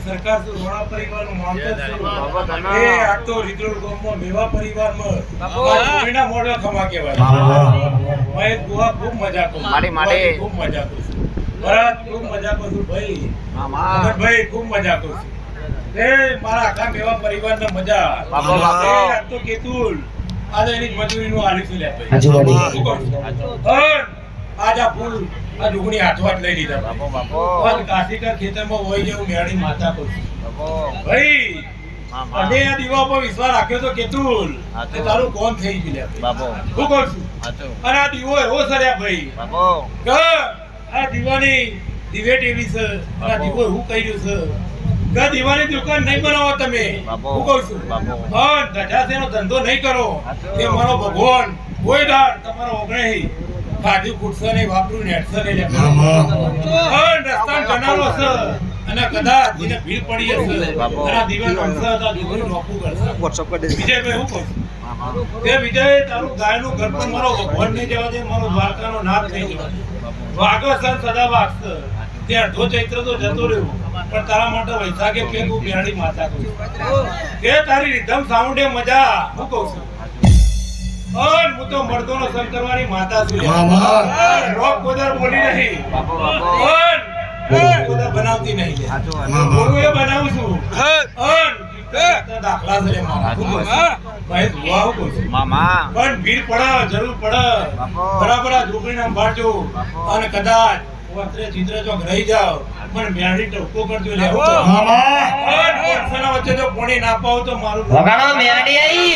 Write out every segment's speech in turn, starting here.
સરકાર તો ઘણા પરિવારનું માનતો જ છું એ આ તો રીતોડ ગામમાં મેવા પરિવારમાં કોઈના મોઢા ખમા કહેવાય મેં બુઆ ખૂબ મજા કરું ખૂબ મજા કરું છું ભરત ખૂબ મજા કરું છું ભાઈ ભાઈ ખૂબ મજા કરું છું એ મારા આખા મેવા પરિવારને મજા આ તો કેતુલ આજે એની મજૂરીનું આલીશું લે ભાઈ આજ આ ફૂલ આ ડુગણી હાથવાટ લઈ લીધા બાપો કાશીકર ખેતરમાં હોય જેવું મેળી માતા કહું ભાઈ અને આ દીવા પર વિશ્વાસ રાખ્યો તો કેતુલ તે તારું કોણ થઈ ગયું બાપો હું કહું છું અને આ દીવો એવો સર્યા ભાઈ બાપો કે આ દીવાની દિવેટ એવી છે આ દીવો હું કહ્યું છે કે દીવાની દુકાન નહીં બનાવો તમે હું કહું છું પણ ધજાસેનો ધંધો નહીં કરો તે મારો ભગવાન કોઈ દાડ તમારો ઓગણે કાઢી કુટસો ને વાપરું નેટસો ને લે પણ રસ્તા કનાલો છે અને કદાચ એને ભીડ પડી હશે અને દીવાન અંશા હતા દીવાનું નોકું કરશે WhatsApp કરી દે વિજયભાઈ હું કહું તે વિજય તારું ગાયનું ઘર પણ મારો ભગવાન ને જવા દે મારો દ્વારકાનો નાથ થઈ જવા વાગો સર સદા વાગશે તે અડધો ચૈત્ર તો જતો રહ્યો પણ તારા માટે વૈશાખે ફેંકું બેહાડી માતા કહું તે તારી રીધમ સાઉન્ડે મજા હું કહું છું ઓન હું તો મર્દોનો સંગ કરવાની માતા છું રોક કોદર બોલી નહીં ઓન કોદર બનાવતી નહીં હું એ બનાવું છું ઓન દાખલા છે મારા ભાઈ દુઆ હું છું મામા પણ ભીડ પડે જરૂર પડે બરાબર આ ઝૂંપડીને સંભાળજો અને કદાચ વસ્ત્રે ચિત્ર જો રહી જાવ પણ મેળી ટપકો કરજો લે મામા ઓન કોર્સના વચ્ચે જો પાણી ના પાવ તો મારું વગાડો મેળી આવી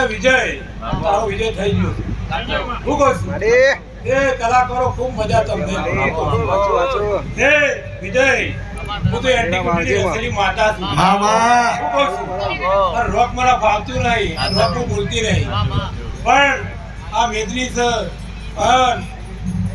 વિજય તારો વિજય થઈ ગયો હું કહું છું એ કલાકારો ખૂબ મજા તમને હે વિજય હું તો એન્ટી અસલી માતા છું હું કહું છું રોક મારા ફાવતું નહીં રોક હું બોલતી નહીં પણ આ મેદની છે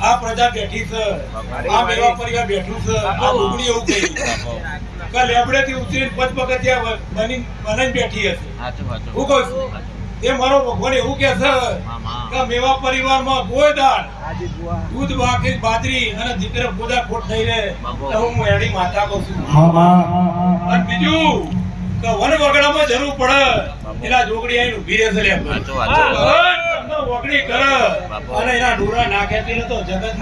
આ પ્રજા બેઠી છે આ મેવા પરિવાર બેઠું છે આ ઉગડી એવું કહ્યું કે લેબડેથી ઉતરીને પદ પગથિયા બની બેઠી હશે હું કહું છું એ મારો ભગવાન એવું કે છે કે મેવા પરિવારમાં કોઈ દાળ દૂધ બાકી બાજરી અને દીકરે ખોદા ખોટ થઈ રહે તો હું એની માતા કહું છું અને બીજું કે વન વગડામાં જરૂર પડે એના જોગડી આવીને ઊભી રહેશે લે વગડી કરે અને એના ડોરા નાખે તે તો જગત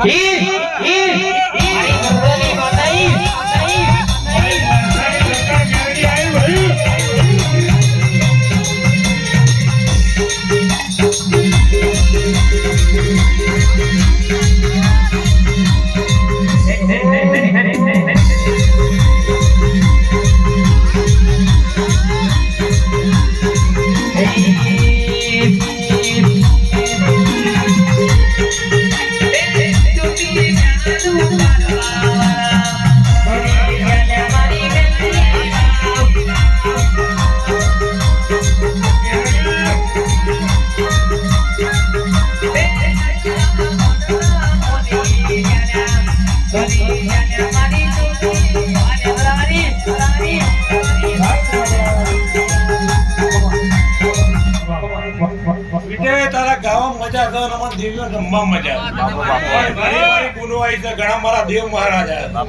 ઘણા મારા દેવ મહારાજા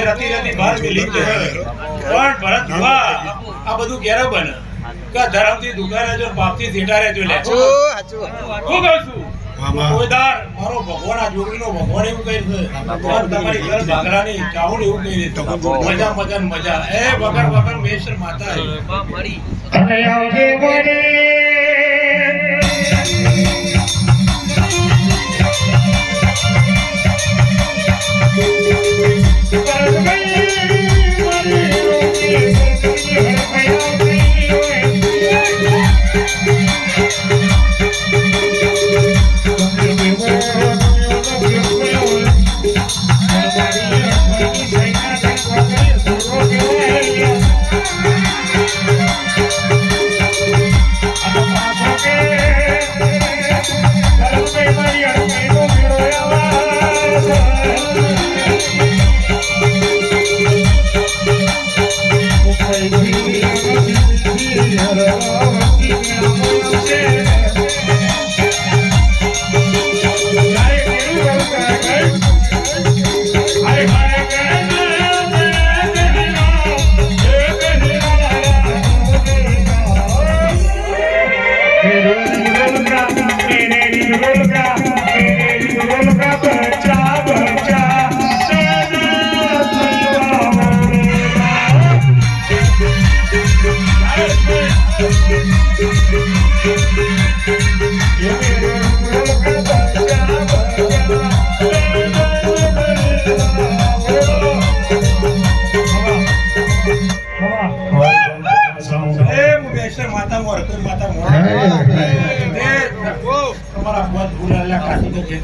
રતી રતી બહાર મિલી પણ ભરત આ બધું ક્યારે બને કે ધરમથી દુકાને જો બાપથી સેટા રહેજો લે હું કહું છું કોઈદાર મારો ભગવાન આ જોગીનો ભગવાન એવું કહે છે તમારી ઘર ભાગરાની ચાવડ એવું કહી દે મજા મજા મજા એ વગર વગર મેશ્વર માતા અને આવજે વડે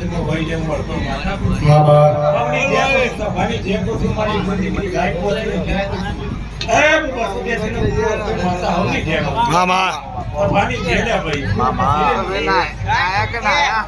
તમે વહી જેમ મળતો માતા બાબા આપણી જે સભાની જે કોઈ મારી જિંદગી ગાય બોલે અરે બસ બેસીને માતા હોની જેમ મામા સભાની જેલા ભાઈ મામા આયા કે ના આયા